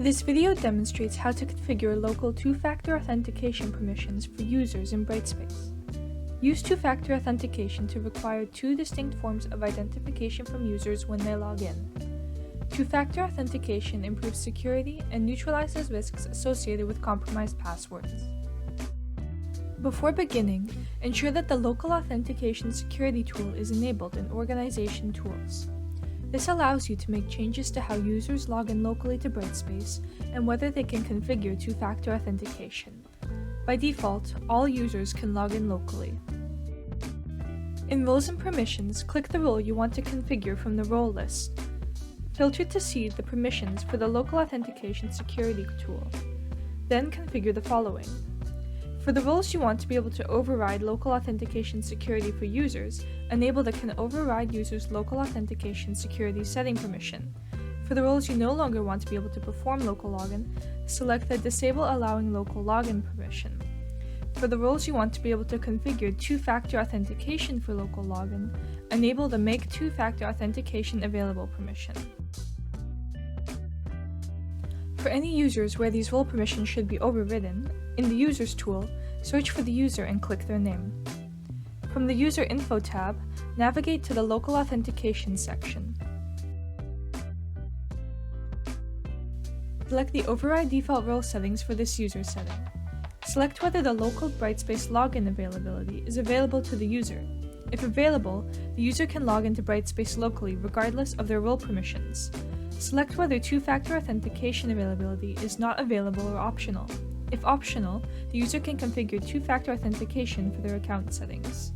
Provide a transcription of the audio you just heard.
This video demonstrates how to configure local two-factor authentication permissions for users in Brightspace. Use two-factor authentication to require two distinct forms of identification from users when they log in. Two-factor authentication improves security and neutralizes risks associated with compromised passwords. Before beginning, ensure that the local authentication security tool is enabled in Organization Tools. This allows you to make changes to how users log in locally to Brightspace and whether they can configure two-factor authentication. By default, all users can log in locally. In Roles and Permissions, click the role you want to configure from the role list. Filter to see the permissions for the local authentication security tool. Then configure the following. For the roles you want to be able to override local authentication security for users, enable the Can Override Users Local Authentication Security Setting permission. For the roles you no longer want to be able to perform local login, select the Disable Allowing Local Login permission. For the roles you want to be able to configure two-factor authentication for local login, enable the Make Two-Factor Authentication Available permission. For any users where these role permissions should be overridden, in the Users tool, search for the user and click their name. From the User Info tab, navigate to the Local Authentication section. Select the Override Default Role settings for this user setting. Select whether the local Brightspace login availability is available to the user. If available, the user can log into Brightspace locally regardless of their role permissions. Select whether two-factor authentication availability is not available or optional. If optional, the user can configure two-factor authentication for their account settings.